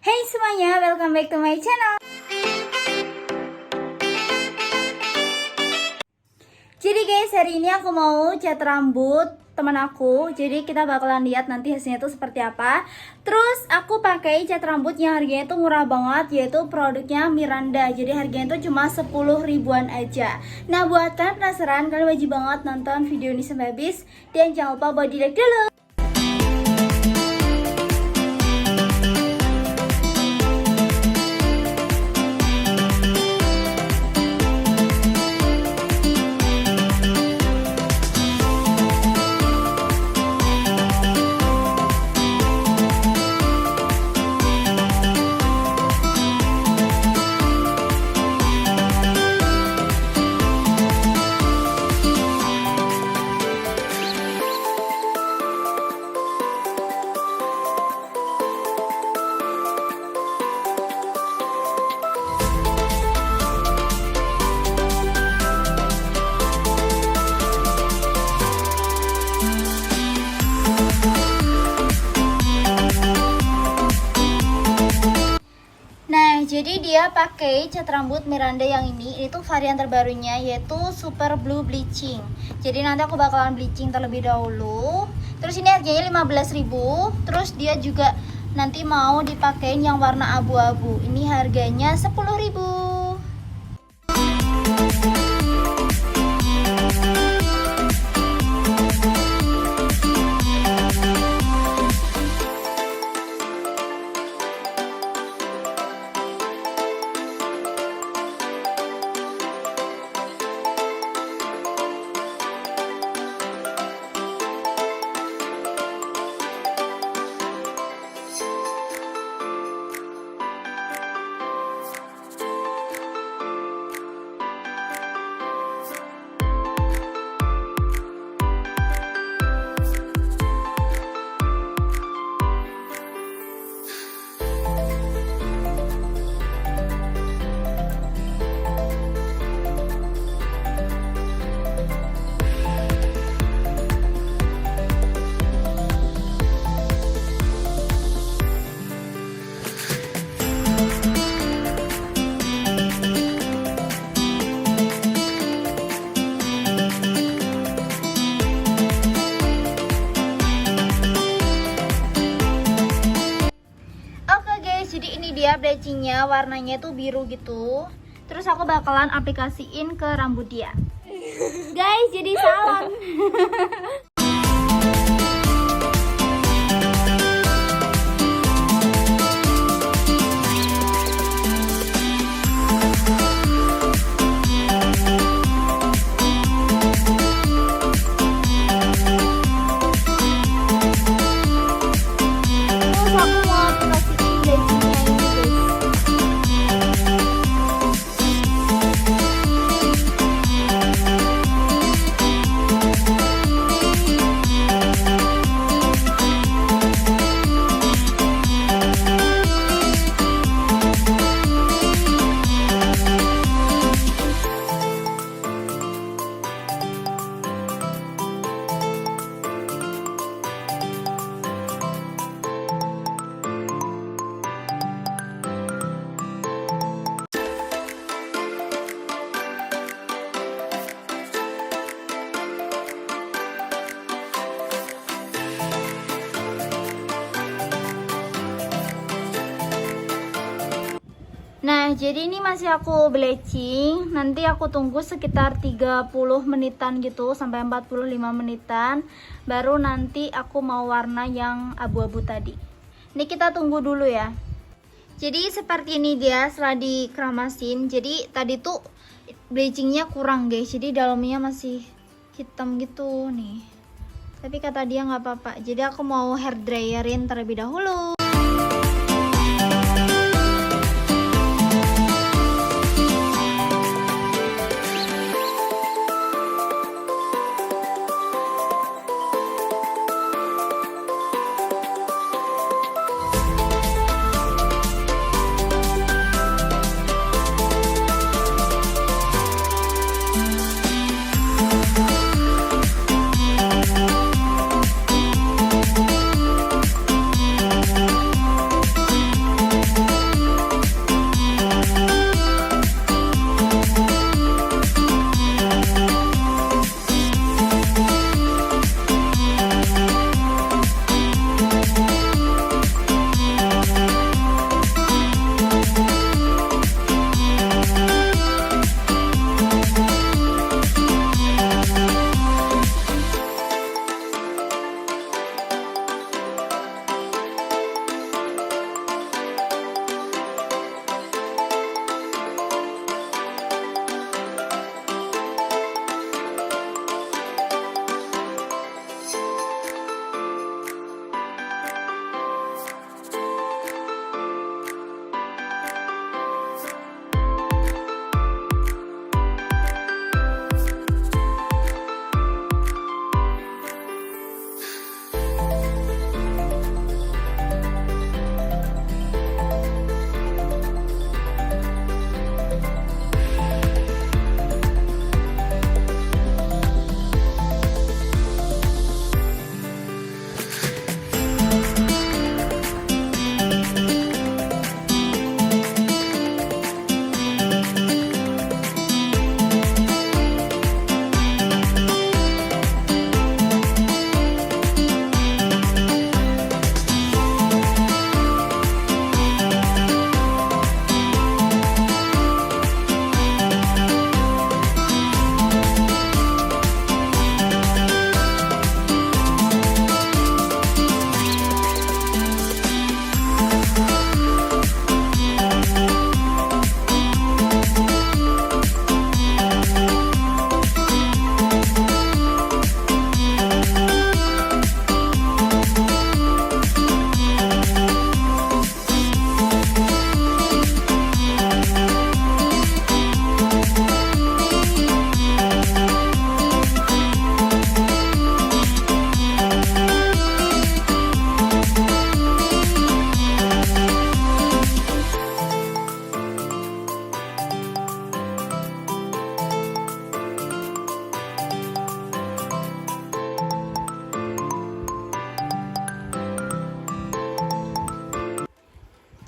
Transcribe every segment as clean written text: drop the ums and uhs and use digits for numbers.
Hey semuanya, welcome back to my channel. Jadi guys, hari ini aku mau cat rambut teman aku. Jadi kita bakalan lihat nanti hasilnya tuh seperti apa. Terus aku pakai cat rambut yang harganya tuh murah banget, yaitu produknya Miranda. Jadi harganya tuh cuma 10 ribuan aja. Nah, buat kalian penasaran, kalian wajib banget nonton video ini sampai habis. Dan jangan lupa buat di like dulu. Jadi dia pakai cat rambut Miranda yang ini tuh varian terbarunya, yaitu Super Blue Bleaching. Jadi nanti aku bakalan bleaching terlebih dahulu. Terus ini harganya 15.000. Terus dia juga nanti mau dipakein yang warna abu-abu. Ini harganya 10.000. Jadi ini dia bleachingnya, warnanya tuh biru gitu. Terus aku bakalan aplikasiin ke rambut dia. Guys, jadi salon. Nah, jadi ini masih aku bleaching. Nanti aku tunggu sekitar 30 menitan gitu, sampai 45 menitan. Baru nanti aku mau warna yang abu-abu tadi. Ini kita tunggu dulu ya. Jadi seperti ini dia setelah dikeramasin. Jadi tadi tuh bleachingnya kurang guys. Jadi dalamnya masih hitam gitu nih. Tapi kata dia nggak apa-apa. Jadi aku mau hair dryerin terlebih dahulu.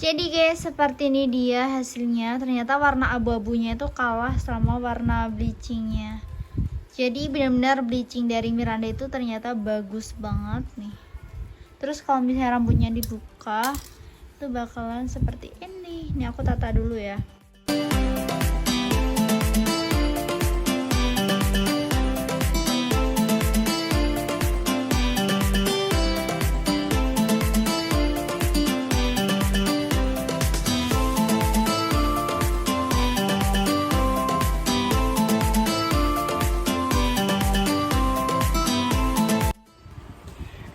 Jadi guys, seperti ini dia hasilnya. Ternyata warna abu-abunya itu kalah sama warna bleachingnya. Jadi benar-benar bleaching dari Miranda itu ternyata bagus banget nih. Terus kalau misalnya rambutnya dibuka, itu bakalan seperti ini. Nih aku tata dulu ya.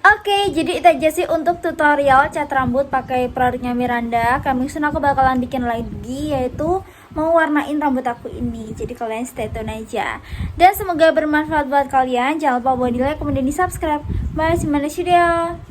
Oke, jadi itu aja sih untuk tutorial cat rambut pakai produknya Miranda. Coming soon aku bakalan bikin lagi, yaitu mau warnain rambut aku ini. Jadi kalian stay tune aja. Dan semoga bermanfaat buat kalian. Jangan lupa buat di like, kemudian di subscribe. Bye, see you in the next video.